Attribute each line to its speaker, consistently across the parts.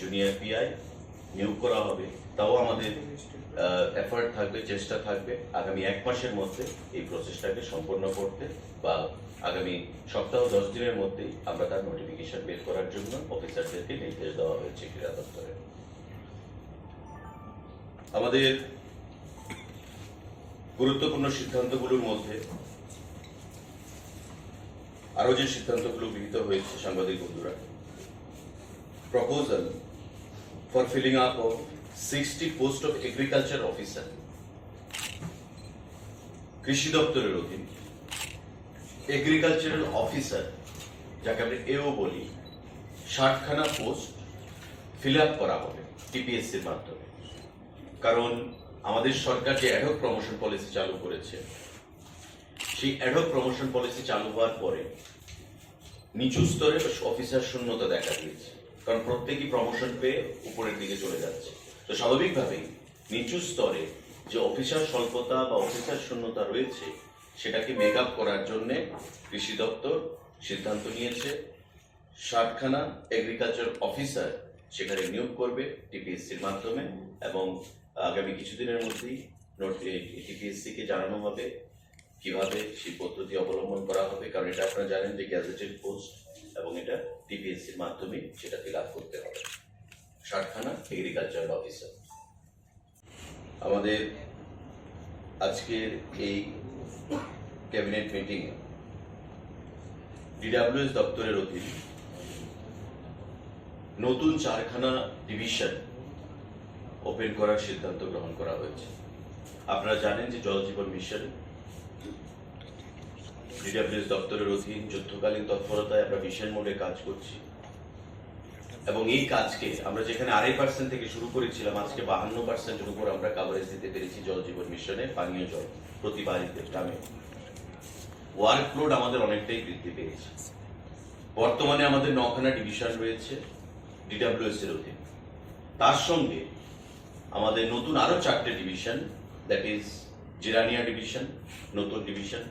Speaker 1: Junior PI নিয়োগ করা হবে। তাও আমাদের এফার্ট থাকবে, চেষ্টা থাকবে আগামী 1 মাসের মধ্যে এই প্রসেসটাকে সম্পন্ন করতে, বা আগামী সপ্তাহ 10 দিনের মধ্যেই আমরা তার নোটিফিকেশন বের করার জন্য অফিসারদেরকে নির্দেশ দেওয়া হয়েছে ক্রীড়া দপ্তরে। আমাদের গুরুত্বপূর্ণ সিদ্ধান্তগুলোর মধ্যে আরো যে সিদ্ধান্তগুলো গৃহীত হয়েছে সাংবাদিক বন্ধুরা, proposal for filling up of 60 post of agriculture officer, কৃষি দপ্তরের অধীন এগ্রিকালচারাল অফিসার, যাকে আমরা এও বলি, 60খানা পোস্ট ফিল আপ করা হবে টিপিএসসির মাধ্যমে। কারণ আমাদের সরকার যে অ্যাডহক প্রমোশন পলিসি চালু করেছে, সেই অ্যাডহক প্রমোশন পলিসি চালু হওয়ার পরে নিচু স্তরে অফিসার শূন্যতা দেখা দিয়েছে। কারণ প্রত্যেকই প্রমোশন পেয়ে উপরের দিকে চলে যাচ্ছে। তো স্বাভাবিকভাবেই নিচু স্তরে যে অফিসার স্বল্পতা বা অফিসার শূন্যতা রয়েছে, সেটাকে মেক আপ করার জন্য কৃষি দপ্তর সিদ্ধান্ত নিয়েছে 60খানা এগ্রিকালচার অফিসার সেখানে নিয়োগ করবে টিপিএসসির মাধ্যমে। এবং আগামী কিছুদিনের মধ্যেই টিপিএসসিকে জানানো হবে কিভাবে সেই পদ্ধতি অবলম্বন করা হবে। কারণ এটা আপনারা জানেন যে গ্যাজেটেড পোস্ট, এবং এটা টিপিএসসির মাধ্যমে সেটা ফিল আপ করতে হবে। 60খানা এগ্রিকালচারাল অফিসার। আমাদের আজকের এই ক্যাবিনেট মিটিংয়ে ডিডব্লিউএস দপ্তরের অধীন নতুন 4খানা ডিভিশন ওপেন করার সিদ্ধান্ত গ্রহণ করা হয়েছে। আপনারা জানেন যে জল জীবন মিশন ডিডব্লিউএস দপ্তরের অধীন যুদ্ধকালীন তৎপরতায় আমরা মিশন মোডে কাজ করছি, এবং এই কাজকে আমরা যেখানে 2.5% থেকে শুরু করেছিলাম, আজকে 52%-এর উপর আমরা কাভারেজ দিতে পেরেছি জল জীবন মিশনে। পানীয় জল প্রতি বাড়িতে গ্রামে ওয়ার্কলোড আমাদের অনেকটাই বৃদ্ধি পেয়েছে। বর্তমানে আমাদের 9খানা ডিভিশন রয়েছে ডিডব্লিউএস এর অধীন। তার সঙ্গে আমাদের নতুন আরো 4টে division, that is Jirania division নতুন ডিভিশন,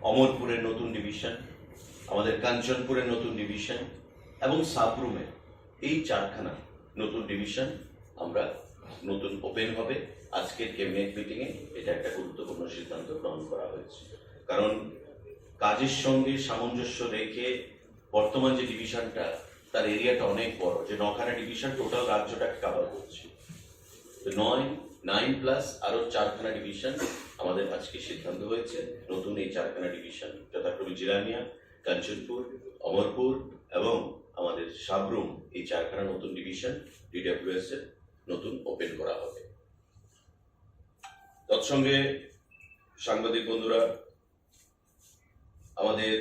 Speaker 1: অমরপুরের নতুন ডিভিশন, আমাদের কাঞ্চনপুরের নতুন ডিভিশন, এবং সাবরুমের এই 4খানা নতুন ডিভিশন আমরা নতুন ওপেন হবে। আজকের ক্যাবিনেট মিটিং এ এটা একটা গুরুত্বপূর্ণ সিদ্ধান্ত গ্রহণ করা হয়েছে। কারণ কাজের সঙ্গে সামঞ্জস্য রেখে বর্তমান যে ডিভিশনটা, তার এরিয়াটা অনেক বড়, যে 9খানা ডিভিশন টোটাল রাজ্যটাকে কভার করছে। তো 9 প্লাস আরো 4খানা ডিভিশন আমাদের আজকে সিদ্ধান্ত হয়েছে। নতুন এই 4খানা ডিভিশন যথাক্রমে জিরানিয়া, কাঞ্চনপুর, অমরপুর এবং আমাদের সাবরুম, এই 4খানা নতুন ডিভিশন ডিডব্লিউএস এর নতুন ওপেন করা হবে। তৎসঙ্গে সাংবাদিক বন্ধুরা, আমাদের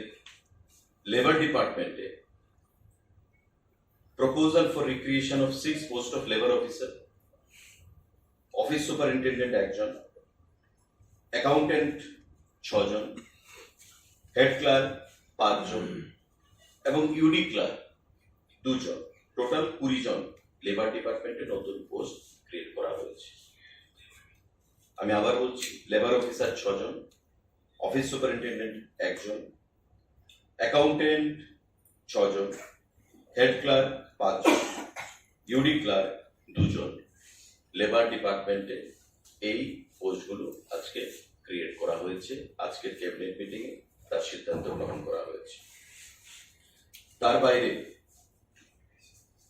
Speaker 1: লেবার ডিপার্টমেন্টে proposal for recreation of 6 post of labour officer, office superintendent 1 জন, অ্যাকাউন্টেন্ট 6 জন, হেড ক্লার্ক 5 জন এবং ইউডি ক্লার্ক 2 জন, টোটাল 20 জন লেবার ডিপার্টমেন্টে নতুন পোস্ট ক্রিয়েট করা হয়েছে। আমি আবার বলছি, লেবার অফিসার 6 জন, অফিস সুপারিনটেন্ডেন্ট 1 জন, অ্যাকাউন্টেন্ট 6 জন, হেড ক্লার্ক 5 জন, ইউডি ক্লার্ক 2 জন লেবার ডিপার্টমেন্টে এই পোস্টগুলো আজকে ক্রিয়েট করা হয়েছে। আজকের ক্যাবিনেট মিটিং এ তার সিদ্ধান্ত গ্রহণ করা হয়েছে। তার বাইরে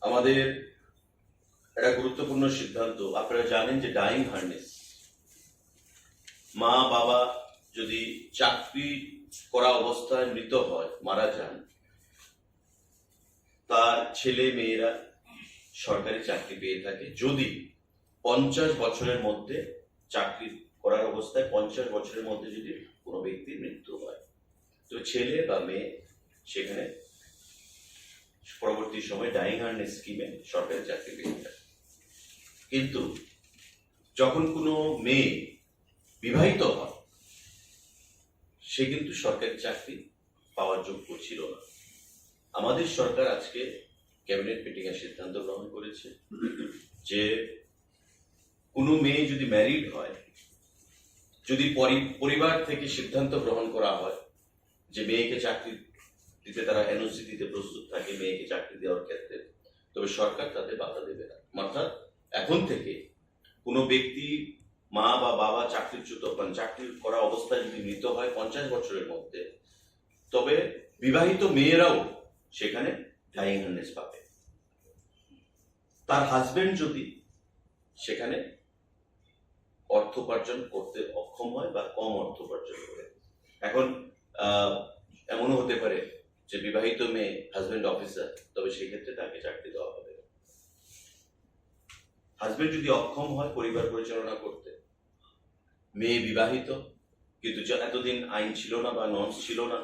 Speaker 1: আমাদের একটা গুরুত্বপূর্ণ সিদ্ধান্ত, আপনারা জানেন যে ডাইং হার্নেস, মা বাবা যদি চাকরি করা অবস্থায় মৃত হয়, মারা যান, তার ছেলে মেয়েরা সরকারি চাকরি পেয়ে থাকে যদি 50 বছরের মধ্যে, চাকরি করার অবস্থায় 50 বছরের মধ্যে যদি কোনো ব্যক্তির মৃত্যু হয়, তো ছেলে বা মেয়ে সেখানে পরবর্তী সময় ডাইং হার্নেস স্কিমে সরকারি চাকরি পেয়ে থাকে। কিন্তু যখন কোনো মেয়ে বিবাহিত হয়, সে কিন্তু সরকারি চাকরি পাওয়ার যোগ্য ছিল না। আমাদের সরকার আজকে ক্যাবিনেট মিটিং এর সিদ্ধান্ত গ্রহণ করেছে যে কোনো মেয়ে যদি ম্যারিড হয়, যদি পরিবার থেকে সিদ্ধান্ত গ্রহণ করা হয় যে মেয়েকে চাকরি দিতে, তারা এনওসি দিতে প্রস্তুত থাকে মেয়েকে চাকরি দেওয়ার ক্ষেত্রে, তবে সরকার তাতে বাধা দেবে না। অর্থাৎ এখন থেকে কোনো ব্যক্তি মা বা বাবা চাকরিচ্যুত মানে চাকরি করা অবস্থায় যদি মৃত হয় 50 বছরের মধ্যে, তবে বিবাহিত মেয়েরাও সেখানে ডাইং হার্নেস পাবে। তার হাজবেন্ড যদি সেখানে অর্থ উপার্জন করতে অক্ষম হয় বা কম অর্থ উপার্জন করে, এখন এমনও হতে পারে যে বিবাহিত মেয়ে হাজবেন্ড অফিসার, তবে সেই ক্ষেত্রে তাকে চাকরি দেওয়া হবে। হাজবেন্ড যদি অক্ষম হয় পরিবার পরিচালনা করতে, মেয়ে বিবাহিত কিন্তু এতদিন আইন ছিল না বা নর্মস ছিল না,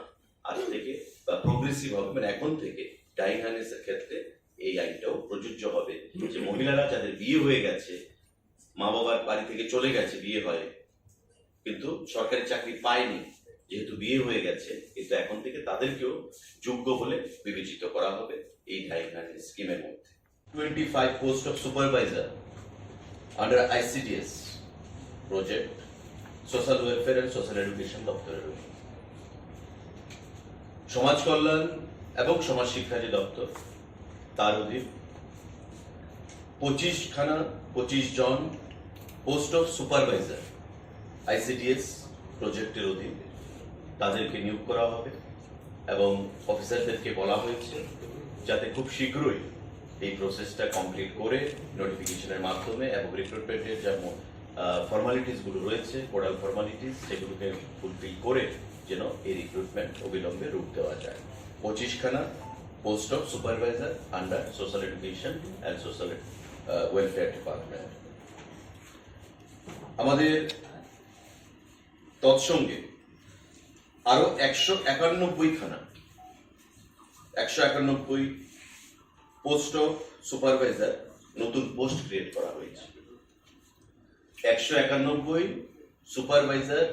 Speaker 1: আজ থেকে বা প্রোগ্রেসিভ হবে, মানে এখন থেকে ডাইং হার্নেসের ক্ষেত্রে এই আইনটাও প্রযোজ্য হবে যে মহিলারা যাদের বিয়ে হয়ে গেছে, মা বাবার বাড়ি থেকে চলে গেছে বিয়ে হয়, কিন্তু সরকারি চাকরি পায়নি, যেহেতু বিয়ে হয়ে গেছে, কিন্তু এখন থেকে তাদেরকেও যোগ্য বলে বিবেচিত করা হবে এই ডাইং হার্নেস স্কিমের মধ্যে। 25 post of supervisor under ICDS project social welfare and social education দপ্তরের সমাজ কল্যাণ এবং সমাজ শিক্ষা যে দপ্তর, তার অধীন 25 জন পোস্ট অফ সুপারভাইজার ICDS প্রজেক্টের অধীন তাদেরকে নিয়োগ করা হবে এবং অফিসারদেরকে বলা হয়েছে যাতে খুব শীঘ্রই এই প্রসেসটা কমপ্লিট করে নোটিফিকেশনের মাধ্যমে এবং রিক্রুটমেন্টের যে ফর্মালিটিস গুলো রয়েছে, কোডাল ফর্মালিটিস, সেগুলোকে ফুলফিল করে যেন এই রিক্রুটমেন্ট অবিলম্বে রূপ দেওয়া যায়। 25খানা post of supervisor under social education and social welfare department. আমাদের তৎসঙ্গে আরো 191 পোস্ট অফ সুপারভাইজার নতুন পোস্ট ক্রিয়েট করা হয়েছে। 191 সুপারভাইজার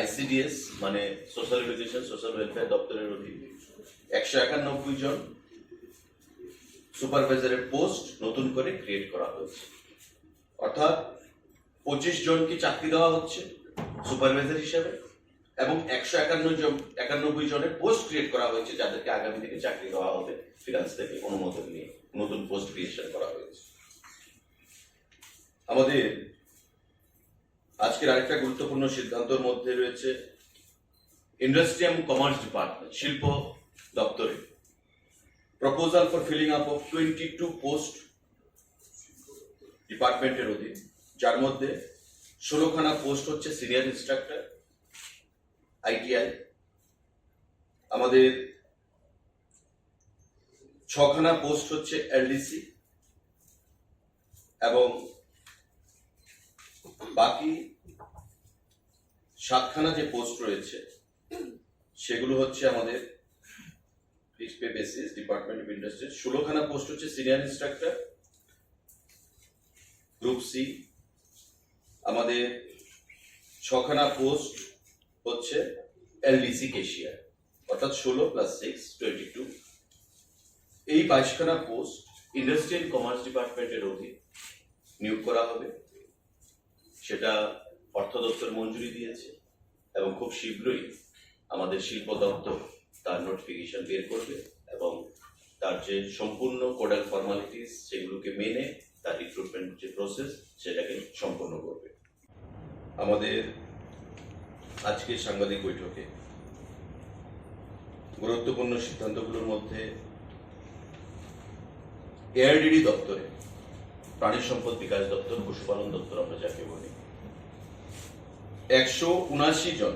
Speaker 1: ICDS মানে সোশ্যাল এডুকেশন সোশ্যাল ওয়েলফেয়ার দপ্তরের অধীন 191 জন সুপারভাইজারের পোস্ট নতুন করে ক্রিয়েট করা হয়েছে। অর্থাৎ 25 জনকে চাকরি দেওয়া হচ্ছে সুপারভাইজার হিসেবে এবং 191 জনের পোস্ট ক্রিয়েট করা হয়েছে, যাদেরকে আগামী থেকে চাকরি দেওয়া হবে ফিনান্স থেকে অনুমোদন নিয়ে নতুন পোস্ট ক্রিয়েশন করা হয়েছে। আমাদের আজকের আরেকটা গুরুত্বপূর্ণ সিদ্ধান্তের মধ্যে রয়েছে ইন্ডাস্ট্রি এবং কমার্স ডিপার্টমেন্ট শিল্প দপ্তরে proposal for filling up of 22 post ডিপার্টমেন্টের অধীন, যার মধ্যে 16খানা পোস্ট হচ্ছে সিনিয়র ইনস্ট্রাক্টর ITI, আমাদের 6খানা পোস্ট হচ্ছে LDC এবং বাকি 7খানা যে পোস্ট রয়েছে সেগুলো হচ্ছে আমাদের fixed pay basis department of industry. 16খানা পোস্ট হচ্ছে সিনিয়র ইনস্ট্রাক্টর গ্রুপ C, আমাদের 6খানা পোস্ট হচ্ছে LDC ক্যাশিয়ার, অর্থাৎ 16 + 6 22। এই 22খানা পোস্ট ইন্ডাস্ট্রি এন্ড কমার্স ডিপার্টমেন্টের অধীন নিয়োগ করা হবে। সেটা অর্থ দপ্তর মঞ্জুরি দিয়েছে এবং খুব শীঘ্রই আমাদের শিল্প দপ্তর তার নোটিফিকেশন বের করবে এবং তার যে সম্পূর্ণ কোডাল ফর্মালিটিস সেগুলোকে মেনে তার রিক্রুটমেন্ট যে প্রসেস সেটাকে সম্পন্ন করবে। আমাদের আজকের সাংবাদিক বৈঠকে গুরুত্বপূর্ণ সিদ্ধান্তগুলোর মধ্যে ARDD দপ্তরে প্রাণী সম্পদ বিকাশ দপ্তর পশুপালন দপ্তর আমরা যাকে বলি 179 জন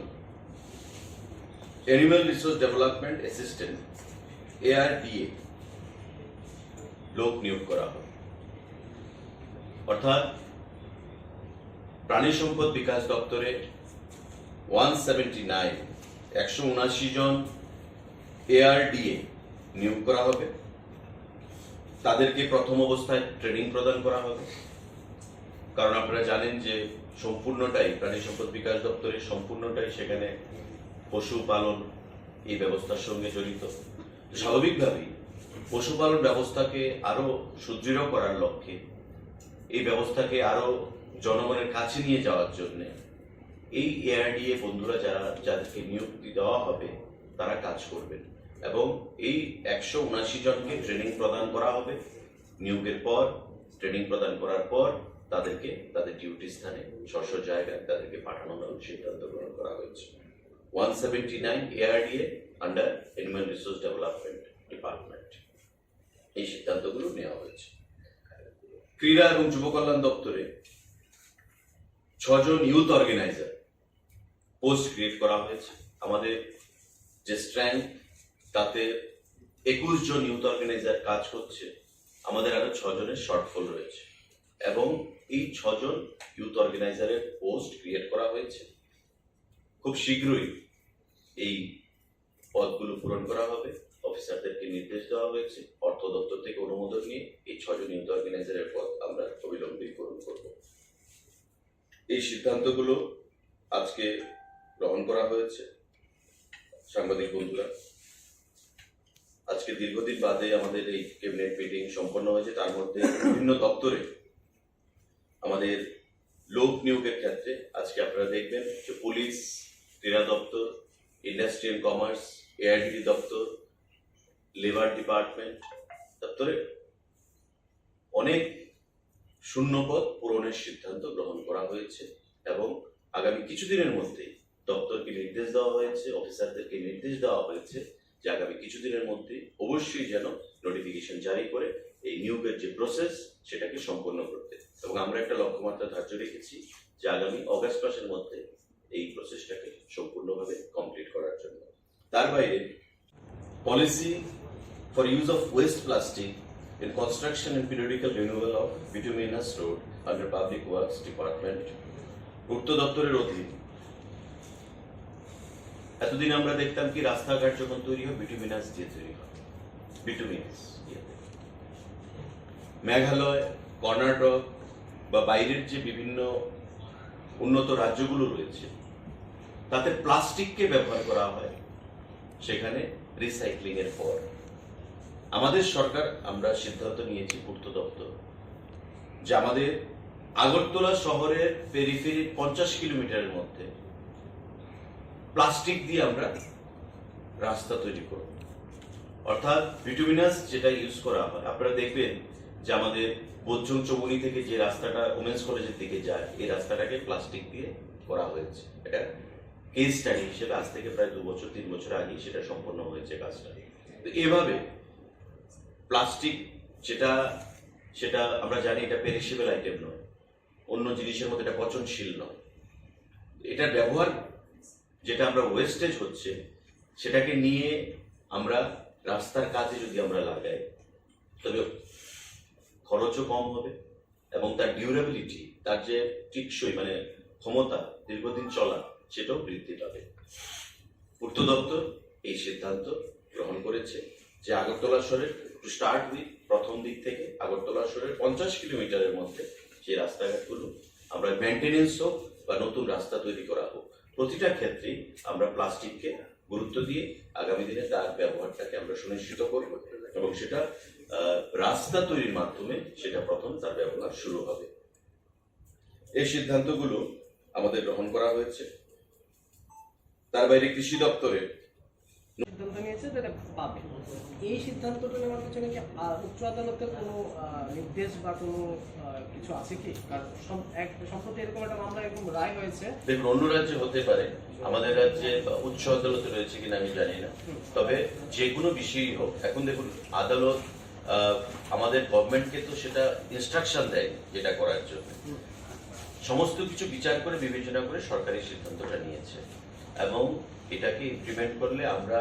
Speaker 1: animal resource development assistant ARDA লোক নিয়োগ করা হবে। অর্থাৎ প্রাণী সম্পদ বিকাশ দপ্তরে 179 জন ARDA নিয়োগ করা হবে। তাদেরকে প্রথম অবস্থায় ট্রেনিং প্রদান করা হবে, কারণ আপনারা জানেন যে সম্পূর্ণটাই প্রাণী সম্পদ বিকাশ দপ্তরের সম্পূর্ণটাই সেখানে পশুপালন এই ব্যবস্থার সঙ্গে জড়িত। স্বাভাবিকভাবেই পশুপালন ব্যবস্থাকে আরো সুদৃঢ় করার লক্ষ্যে, এই ব্যবস্থাকে আরো জনগণের কাছে নিয়ে যাওয়ার জন্য এই ARDA বন্ধুরা যাদেরকে নিয়োগ দেওয়া হবে তারা কাজ করবেন এবং এই 179 জনকে ট্রেনিং প্রদান করা হবে নিয়োগের পর ট্রেনিং প্রদান করার পর তাদেরকে তাদের ডিউটি স্থানে স্ব জায়গায় তাদেরকে পাঠানোর সিদ্ধান্ত গ্রহণ করা হয়েছে। 179 ARDA under animal resource development department এই সিদ্ধান্তগুলো নেওয়া হয়েছে। ক্রীড়া এবং যুব কল্যাণ দপ্তরে 6 জন ইউথ অর্গানাইজার পোস্ট ক্রিয়েট করা হয়েছে। আমাদের যে স্ট্রেংথ তাতে 21 জন ইউথ অর্গানাইজার কাজ করছে, আমাদের আরো 6 জনের শর্টফল রয়েছে এবং এই 6 জন ইউথ অর্গানাইজারের পোস্ট ক্রিয়েট করা হয়েছে। খুব শীঘ্রই এই পদগুলো পূরণ করা হবে। অফিসারদেরকে নির্দেশ দেওয়া হয়েছে অর্থ দপ্তর থেকে অনুমোদন নিয়ে এই 6 জন ইউথ অর্গানাইজারের পদ আমরা অবিলম্বে পূরণ করব। এই সিদ্ধান্তগুলো আজকে গ্রহণ করা হয়েছে। সাংবাদিক বন্ধুরা, আজকে দীর্ঘদিন বাদে আমাদের এই ক্যাবিনেট মিটিং সম্পন্ন হয়েছে। তার মধ্যে বিভিন্ন দপ্তরে আমাদের লোক নিয়োগের ক্ষেত্রে আজকে আপনারা দেখবেন যে পুলিশ, ক্রীড়া দপ্তর, ইন্ডাস্ট্রি এন্ড কমার্স, এআরডিডি দপ্তর, লেবার ডিপার্টমেন্ট দপ্তরে অনেক শূন্যপদ পূরণের সিদ্ধান্ত গ্রহণ করা হয়েছে এবং আগামী কিছুদিনের মধ্যেই দপ্তরকে নির্দেশ দেওয়া হয়েছে, অফিসারদেরকে নির্দেশ দেওয়া হয়েছে যে আগামী কিছুদিনের মধ্যে অবশ্যই যেন নোটিফিকেশন জারি করে এই নিয়োগের যে প্রসেস সেটাকে সম্পন্ন করতে, এবং আমরা একটা লক্ষ্যমাত্রা ধার্য রেখেছি যে আগামী অগস্ট মাসের মধ্যে এই প্রসেসটাকে সম্পূর্ণভাবে কমপ্লিট করার জন্য। তার বাইরে policy for use of West plastic in construction and periodical renewal of bituminous road under Public Works Department পূর্ত দপ্তরের অধীন। এতদিন আমরা দেখতাম কি রাস্তাঘাট যখন তৈরি হয় বিটুমিনাস দিয়ে তৈরি হয়, বিটুমিনাস। মেঘালয়, কর্ণাটক বা বাইরের যে বিভিন্ন উন্নত রাজ্যগুলো রয়েছে তাতে প্লাস্টিককে ব্যবহার করা হয় সেখানে রিসাইক্লিং এর পর। আমাদের সরকার আমরা সিদ্ধান্ত নিয়েছি পূর্ত দপ্তর যে আমাদের আগরতলা শহরের পেরিফেরি 50 কিলোমিটারের মধ্যে প্লাস্টিক দিয়ে আমরা রাস্তা তৈরি করব, অর্থাৎ বিটুমিনাস যেটা ইউজ করা হয়। আপনারা দেখবেন যে আমাদের বোঝং চৌমুনি থেকে যে রাস্তাটা ওমেন্স কলেজের দিকে যায় এই রাস্তাটাকে প্লাস্টিক দিয়ে করা হয়েছে। এটা কেস স্টাডি হিসেবে আজ থেকে প্রায় 2 বছর 3 বছর আগে সেটা সম্পন্ন হয়েছে কাজটা। তো এভাবে প্লাস্টিক সেটা আমরা জানি এটা পেরিশেবল আইটেম নয়, অন্য জিনিসের মধ্যে এটা পচনশীল নয়। এটার ব্যবহার যেটা আমরা ওয়েস্টেজ হচ্ছে সেটাকে নিয়ে আমরা রাস্তার কাজে যদি আমরা লাগাই তবে খরচও কম হবে এবং তার ডিউরেবিলিটি, তার যে টিকসই মানে ক্ষমতা দীর্ঘদিন চলা সেটাও বৃদ্ধি পাবে। পূর্ত দপ্তর এই সিদ্ধান্ত গ্রহণ করেছে যে আগরতলা শহরের টু স্টার্ট উইথ প্রথম দিক থেকে আগরতলা শহরের 50 কিলোমিটারের মধ্যে যে রাস্তাঘাটগুলো আমরা মেনটেনেন্স হোক বা নতুন রাস্তা তৈরি করা হোক, প্রতিটা ক্ষেত্রেই আমরা প্লাস্টিককে গুরুত্ব দিয়ে আগামী দিনে তার ব্যবহারটাকে আমরা সুনিশ্চিত করব এবং সেটা রাস্তা তৈরির মাধ্যমে সেটা প্রথম তার ব্যবহার শুরু হবে। এই সিদ্ধান্তগুলো আমাদের গ্রহণ করা হয়েছে। তার বাইরে কৃষি দপ্তরে
Speaker 2: সিদ্ধান্ত নিয়েছে যেটা পাবে। এই সিদ্ধান্তটা নেওয়ার পিছনে কি উচ্চ আদালতের কোনো নির্দেশ বা কোনো কিছু আছে কি? কারণ সম্প্রতি এরকম একটা মামলা এরকম রায় হয়েছে।
Speaker 1: দেখুন, অন্য রাজ্যে হতে পারে, আমাদের রাজ্যে উচ্চ আদালতে রয়েছে কিনা আমি জানি না, তবে যে কোনো বিষয়ই হোক এখন দেখুন আদালত আমাদের গভর্নমেন্টকে তো সেটা ইনস্ট্রাকশন দেয় যেটা করার জন্য, সমস্ত কিছু বিচার করে বিবেচনা করে সরকারি সিদ্ধান্তটা নিয়েছে এবং এটাকে ইমপ্লিমেন্ট করলে আমরা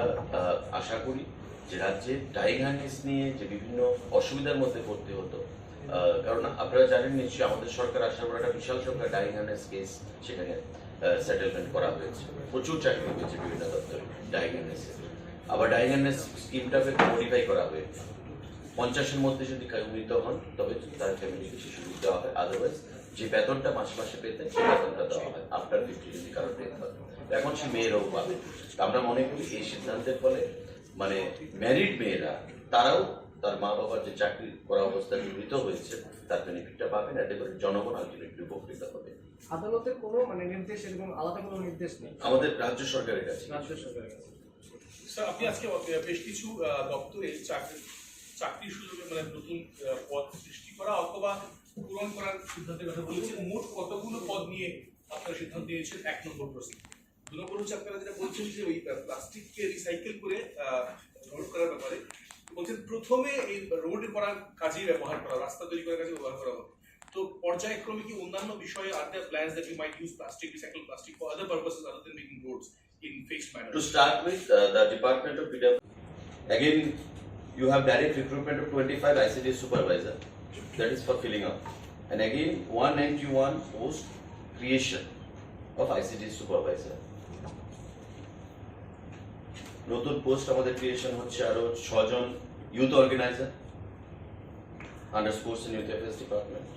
Speaker 1: আশা করি যে রাজ্যে ডাইং হার্নেস নিয়ে যে বিভিন্ন অসুবিধার মধ্যে পড়তে হতো, কারণ আপনারা জানেন নিশ্চয়ই আমাদের সরকার আসার পর একটা বিশাল সংখ্যা ডাইং হার্নেস কেস সেখানে সেটেলমেন্ট করা হয়েছে, প্রচুর চাকরি হয়েছে বিভিন্ন দপ্তরে ডাইং হার্নেসে। আবার ডাইং হার্নেস স্কিমটাকে মডিফাই করা হয়েছে, 50-এর মধ্যে যদি মৃত হন তবে তার ফ্যামিলিকে শিশু দেওয়া হয়, আদারওয়াইজ যে বেতনটা মাসে মাসে পেতেন সেই বেতনটা দেওয়া হয় আফটার 50 যদি কারোর ডেথ হয়, এখন সে মেয়েরাও পাবে। আমরা মনে করি এই সিদ্ধান্তের ফলে মানে ম্যারিড মেয়েরা তারাও তার মা বাবার যে চাকরি করা অবস্থায় মৃত হয়েছে তার বেনিফিটটা পাবেন, এতে করে জনগণ আলটিমেটলি উপকৃত হবে।
Speaker 2: আদালতের কোনো মানে নির্দেশ এরকম আলাদা কোনো নির্দেশ নেই
Speaker 1: আমাদের রাজ্য সরকারের কাছে।
Speaker 2: রাজ্য সরকারের কাছে
Speaker 3: স্যার, আপনি আজকে বেশ কিছু দপ্তরে চাকরির সুযোগে মানে নতুন পদ সৃষ্টি করা অথবা পূরণ করার সিদ্ধান্তের কথা বলেছেন। মোট কতগুলো পদ নিয়ে আপনারা সিদ্ধান্ত নিয়েছেন? 1 নম্বর প্রশ্ন। 2 নম্বর হচ্ছে আপনারা যেটা বলছেন যে ওই প্লাস্টিককে রিসাইকেল করে রোড করার ব্যাপারে বলছেন প্রথমে এই রোড করার কাজে ব্যবহার করা, রাস্তা তৈরি করার কাজে ব্যবহার করা হবে। তো পর্যায়ক্রমে কি অন্যান্য বিষয়ে আর their plans that you might use plastic, recycle plastic for other purposes other than making roads in phased manner?
Speaker 1: To start with, the Department of PW, again, you have direct recruitment of 25 ICT supervisor. That is for filling up. And again, 191 post creation of ICT supervisor. নতুন post আমাদের creation হচ্ছে আরো 6 জন youth organiser under sports and youth affairs department.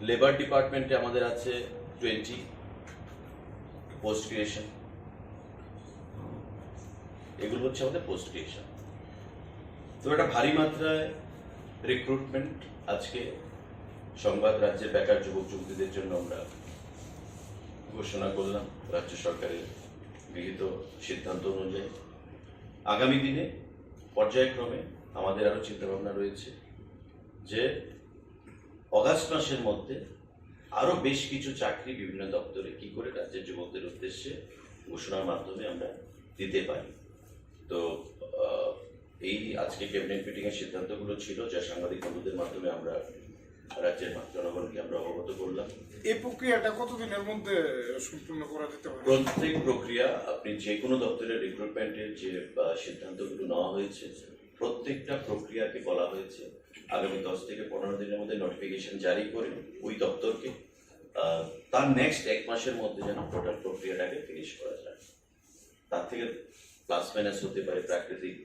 Speaker 1: Labour ডিপার্টমেন্টে আমাদের আছে 20 post creation. এগুলো হচ্ছে আমাদের পোস্ট ক্রিয়েশন। তো এটা ভারী মাত্রায় রিক্রুটমেন্ট আজকে সংবাদ রাজ্যের বেকার যুবক যুবতীদের জন্য আমরা ঘোষণা করলাম রাজ্য সরকারের গৃহীত সিদ্ধান্ত অনুযায়ী। আগামী দিনে পর্যায়ক্রমে আমাদের আরো চিন্তা ভাবনা রয়েছে যে অগাস্ট মাসের মধ্যে আরো বেশ কিছু চাকরি বিভিন্ন দপ্তরে কি করে রাজ্যের যুবকদের উদ্দেশ্যে ঘোষণার মাধ্যমে আমরা দিতে পারি। তো এই আজকে ক্যাবিনেট মিটিং এর সিদ্ধান্তগুলো ছিল যা সাংবাদিক বন্ধুদের মাধ্যমে আমরা রাজ্যের জনগণকে আমরা অবগত করলাম।
Speaker 4: এই প্রক্রিয়াটা কতদিনের মধ্যে সম্পূর্ণ করা যেতে পারে?
Speaker 1: প্রত্যেক প্রক্রিয়া আপনি যে কোনো দপ্তরের রিক্রুটমেন্টের যে সিদ্ধান্তগুলো নেওয়া হয়েছে প্রত্যেকটা প্রক্রিয়াকে বলা হয়েছে আগামী 10 থেকে 15 দিনের মধ্যে নোটিফিকেশন জারি করে ওই দপ্তরকে তার নেক্সট 1 মাসের মধ্যে যেন টোটাল প্রক্রিয়াটাকে ফিনিশ করা যায়। তার থেকে প্লাস মাইনাস হতে পারে, প্রাকৃতিক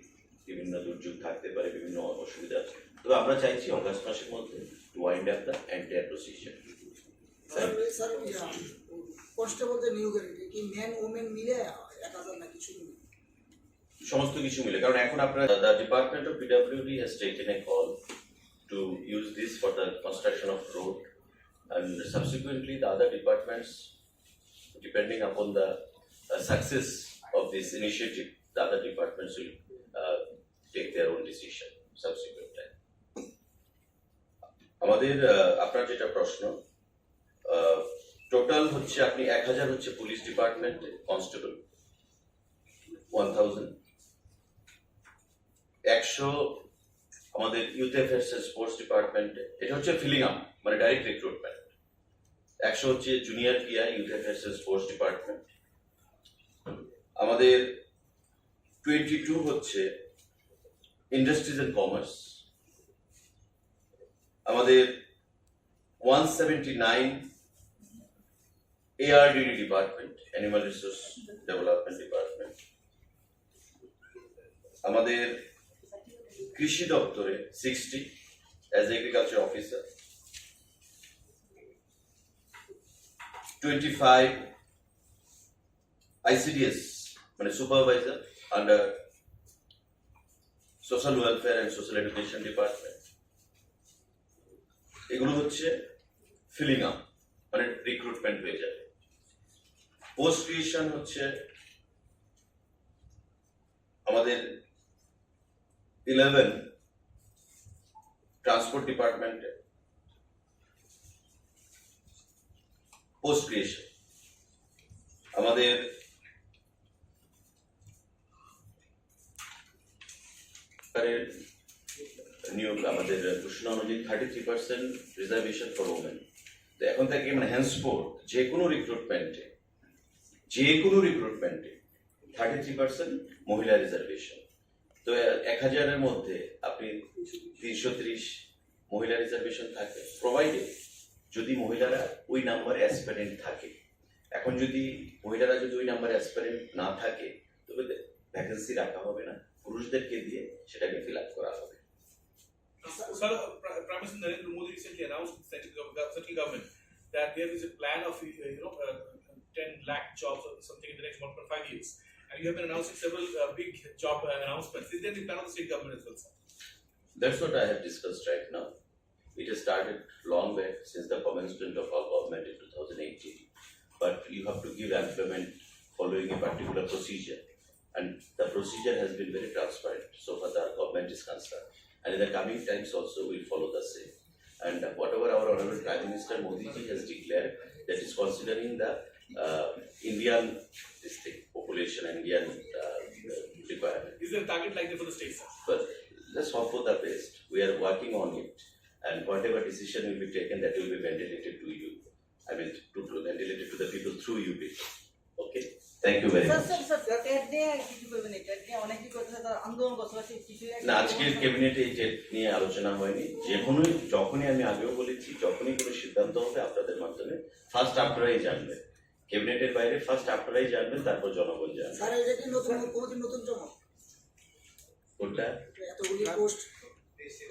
Speaker 1: বিভিন্ন দুর্যোগ থাকতে পারে, বিভিন্ন অসুবিধা আছে। তবে আমরা চাইছি অগাস্ট মাসের মধ্যে wind up the entire procedure.
Speaker 5: কনস্টেবলদের নিয়োগের কি মেন ওমেন মিলে 1000 না কিছু মিলে?
Speaker 1: সমস্ত কিছু মিলে, কারণ এখন আপনারা the department of PWD has taken A call to use this for the construction of road and subsequently the other departments, depending upon the success of this initiative, the other departments will take their own decision subsequent time. আমাদের আপনার যেটা প্রশ্ন total হচ্ছে আপনি 1000 হচ্ছে police ডিপার্টমেন্টে constable, 1000 100 আমাদের youth affairs sports ডিপার্টমেন্টে, এটা হচ্ছে ফিলিং আপ মানে ডাইরেক্ট রিক্রুটমেন্ট। 100 হচ্ছে junior PI youth affairs sports department. আমাদের 22 হচ্ছে ইন্ডাস্ট্রিজ এন্ড কমার্স। আমাদের 179 ARDD department, animal resource development department. আমাদের কৃষি দপ্তরে 60 অ্যাজ এগ্রিকালচার অফিসার, 25 ICDS মানে supervisor under social welfare and social education department. এগুলো হচ্ছে ফিলিং আপ মানে রিক্রুটমেন্ট হয়ে যাবে। পোস্ট ক্রিয়েশন হচ্ছে আমাদের 11 ট্রান্সপোর্ট ডিপার্টমেন্টে পোস্ট ক্রিয়েশন। আমাদের নিয়োগ আমাদের ঘোষণা অনুযায়ী 33% রিজার্ভেশন ফর ওমেন। তো এখন থেকে মানে হ্যান্সফোর্থ যে কোনো রিক্রুটমেন্টে 33% মহিলা রিজার্ভেশন। তো 1000-এর মধ্যে আপনি 330 মহিলা রিজার্ভেশন থাকে, প্রোভাইডেড যদি মহিলারা ওই নাম্বারে অ্যাসপিরেন্ট থাকে। এখন যদি মহিলারা যদি ওই নাম্বারে অ্যাসপিরেন্ট না থাকে তবে ভ্যাকেন্সি রাখা হবে না, পুরুষদেরকে দিয়ে সেটাকে ফিল আপ করা হবে।
Speaker 3: Sir, Prime Minister Narendra Modi recently announced in central government that there is a plan of 10 lakh jobs or something in the next 1.5 years, and you have been announcing several big job announcements. Is there any plan of the state government as well, sir?
Speaker 1: That's what I have discussed right now. It has started long back since the commencement of our government in 2018, but you have to give employment following a particular procedure, and the procedure has been very transparent so far the government is concerned, and in the coming times also we'll follow the same. And whatever our Honorable Prime Minister Modi ji has declared, that is considering the Indian population and Indian requirement.
Speaker 3: Is there a target like that for the state, sir?
Speaker 1: But let's hope for the best. We are working on it, and whatever decision will be taken, that will be ventilated to you. I mean, to ventilated to the people through you people. Okay? Thank you very much. না, আজকের ক্যাবিনেটে এই jet নিয়ে আলোচনা হয়নি। যখনই আমি আগেও বলেছি, যখনই কোনো সিদ্ধান্ত হবে আপনাদের মাধ্যমে ফার্স্ট আপনারাই জানবেন। ক্যাবিনেটের বাইরে ফার্স্ট আপনারাই জানবেন, তারপর জনগণ জানবে।
Speaker 5: স্যার এটা কি নতুন চমক?
Speaker 1: কোনটা?
Speaker 5: এতগুলি পোস্ট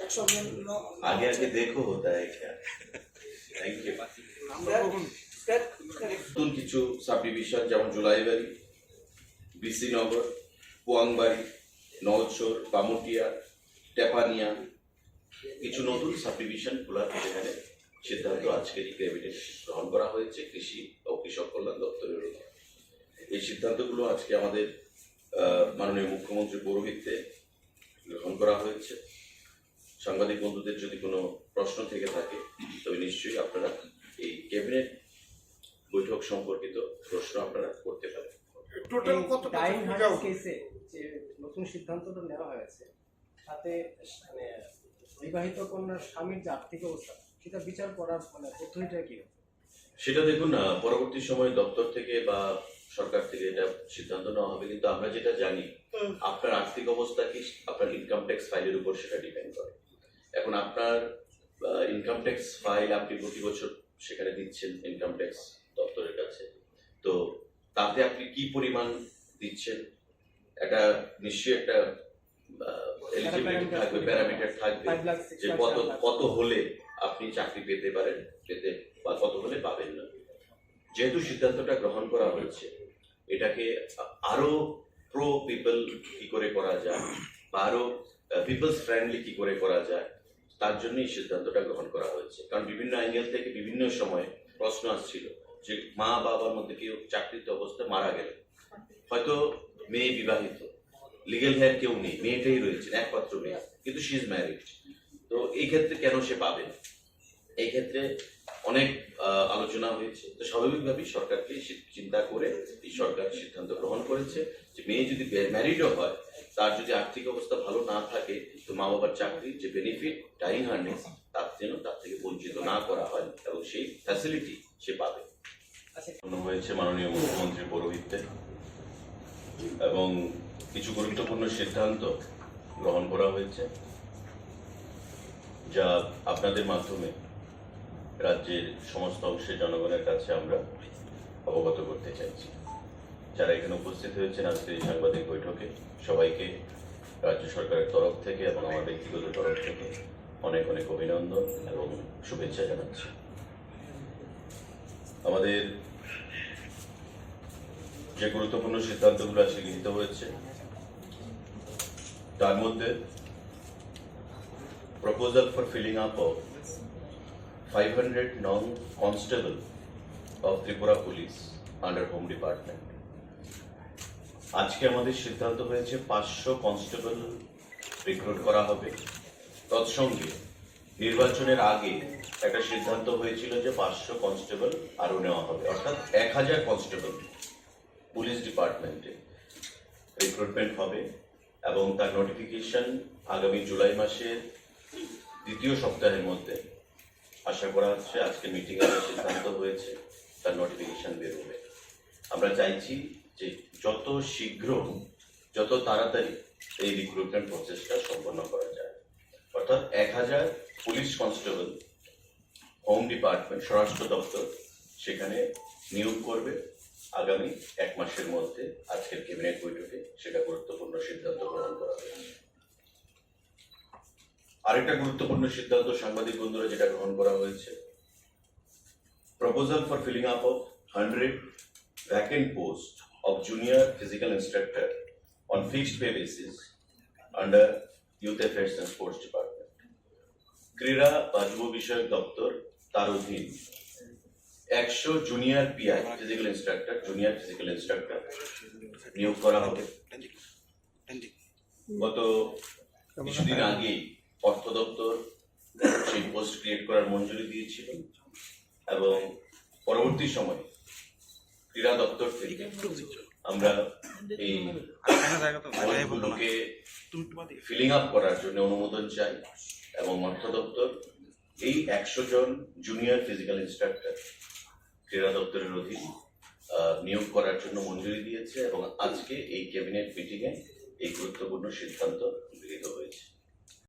Speaker 5: 100 মিলিয়ন
Speaker 1: আগে দেখো হতা है क्या? Thank you. নতুন কিছু সাব ডিভিশন যেমন জুলাইবাড়ি, বিসিনগর, কোয়াংবাড়ি, নলছর, বামুটিয়া, টেপানিয়া, কিছু নতুন সাব ডিভিশন খোলার সেখানে সিদ্ধান্ত আজকের ক্যাবিনেট গ্রহণ করা হয়েছে কৃষি ও কৃষক কল্যাণ দপ্তরের অধীনে। এই সিদ্ধান্তগুলো আজকে আমাদের মাননীয় মুখ্যমন্ত্রীর পৌরোহিত্যে গ্রহণ করা হয়েছে। সাংবাদিক বন্ধুদের যদি কোনো প্রশ্ন থেকে থাকে তবে নিশ্চয়ই আপনারা এই ক্যাবিনেট বৈঠক সম্পর্কিত প্রশ্ন আপনারা করতে পারেন।
Speaker 4: টোটাল কত
Speaker 2: ডাইং
Speaker 4: টাকা
Speaker 2: হার্টের কেসে যে নতুন সিদ্ধান্তটা নেওয়া হয়েছে, তাতে মানে বিবাহিত কন্যার স্বামীর যে আর্থিক অবস্থা সেটা বিচার করার মানে পদ্ধতিটা কি?
Speaker 1: সেটা দেখুন, পরবর্তী সময়ে দপ্তর থেকে বা সরকার থেকে এটা সিদ্ধান্ত নেওয়া হবে, কিন্তু আমরা যেটা জানি আপনার আর্থিক অবস্থা কি আপনার ইনকাম ট্যাক্স ফাইলের উপর সেটা ডিপেন্ড করে। এখন আপনার ইনকাম ট্যাক্স ফাইল আপনি প্রতি বছর সেখানে দিচ্ছেন ইনকাম ট্যাক্স দপ্তরের কাছে, তো তাতে আপনি কি পরিমাণ দিচ্ছেন এটা নিশ্চয়ই একটা এলিজিবিলিটি থাকবে, প্যারামিটার থাকবে যে কত হলে আপনি চাকরি পেতে পারেন, বা কত হলে পাবেন না। যেহেতু সিদ্ধান্তটা গ্রহণ করা হয়েছে, এটাকে আরো প্রো পিপল কি করে করা যায় বা আরো পিপলস ফ্রেন্ডলি কি করে করা যায়, তার জন্যই সিদ্ধান্তটা গ্রহণ করা হয়েছে। কারণ বিভিন্ন অ্যাঙ্গেল থেকে বিভিন্ন সময় প্রশ্ন আসছিল যে মা বাবার মধ্যে কেউ চাকরিতে অবস্থা মারা গেল, হয়তো মেয়ে বিবাহিত, লিগেল হেয়ার কেউ নেই, মেয়েটাই রয়েছেন একমাত্র মেয়ে, কিন্তু শি ইজ ম্যারিড, তো এই ক্ষেত্রে কেন সে পাবে না? এই ক্ষেত্রে অনেক আলোচনা হয়েছে। তো স্বাভাবিকভাবেই সরকারকে চিন্তা করে এই সরকার সিদ্ধান্ত গ্রহণ করেছে যে মেয়ে যদি ম্যারিডও হয়, তার যদি আর্থিক অবস্থা ভালো না থাকে, তো মা বাবার চাকরির যে বেনিফিট ডাইং হার্নেস তার থেকে বঞ্চিত না করা হয় এবং সেই ফ্যাসিলিটি সে পাবে। হয়েছে মাননীয় মুখ্যমন্ত্রীর পৌরোহিত্যে এবং কিছু গুরুত্বপূর্ণ সিদ্ধান্ত গ্রহণ করা হয়েছে, যা আপনাদের মাধ্যমে রাজ্যের সমস্ত অংশের জনগণের কাছে আমরা অবগত করতে চাইছি। যারা এখানে উপস্থিত হয়েছেন আজকের এই সাংবাদিক বৈঠকে, সবাইকে রাজ্য সরকারের তরফ থেকে এবং আমার ব্যক্তিগত তরফ থেকে অনেক অনেক অভিনন্দন এবং শুভেচ্ছা জানাচ্ছি। আমাদের যে গুরুত্বপূর্ণ সিদ্ধান্তগুলো আজকে গৃহীত হয়েছে, তার মধ্যে proposal for filling up of 500 non-constable of Tripura Police under Home Department. আজকে আমাদের সিদ্ধান্ত হয়েছে 500 কনস্টেবল রিক্রুট করা হবে। তৎসঙ্গে নির্বাচনের আগে একটা সিদ্ধান্ত হয়েছিল যে 500 কনস্টেবল আরো নেওয়া হবে, অর্থাৎ 1000 কনস্টেবল পুলিশ ডিপার্টমেন্টে রিক্রুটমেন্ট হবে এবং তার নোটিফিকেশন আগামী জুলাই মাসের দ্বিতীয় সপ্তাহের মধ্যে আশা করা হচ্ছে। আজকে মিটিং এর সিদ্ধান্ত হয়েছে তার নোটিফিকেশন বের হবে। আমরা চাইছি যে যত শীঘ্র যত তাড়াতাড়ি এই রিক্রুটমেন্ট প্রসেসটা সম্পন্ন করা যায়, অর্থাৎ 1000 পুলিশ কনস্টেবল হোম ডিপার্টমেন্ট স্বরাষ্ট্র দপ্তর সেখানে নিয়োগ করবে আগামী 1 মাসের মধ্যে। আজকের ক্যাবিনেট বৈঠকে সেটা গুরুত্বপূর্ণ সিদ্ধান্ত গ্রহণ করা হয়েছে। আরেকটা গুরুত্বপূর্ণ সিদ্ধান্ত সাংবাদিক বন্ধুরা যেটা গ্রহণ করা হয়েছে, proposal for filling up of 100 vacant post of junior physical instructor on fixed pay basis under youth affairs and sports department. ক্রীড়া বা যুব বিষয়ক দপ্তর তার অধীন 100 junior PI physical instructor, junior physical instructor নিয়োগ করা হবে। গত কিছুদিন আগেই অর্থ দপ্তর সেই পোস্ট ক্রিয়েট করার মঞ্জুরি দিয়েছিল এবং পরবর্তী সময়ে ক্রীড়া দপ্তর থেকে আমরা এই পদগুলোকে ফিলিং আপ করার জন্য অনুমোদন চাই এবং অর্থ দপ্তর এই 100 জন জুনিয়র ফিজিক্যাল ইনস্ট্রাক্টর ক্রীড়া দপ্তরের অধীন নিয়োগ করার জন্য মঞ্জুরি দিয়েছে এবং আজকে এই ক্যাবিনেট মিটিং এ এই গুরুত্বপূর্ণ সিদ্ধান্ত গৃহীত হয়েছে।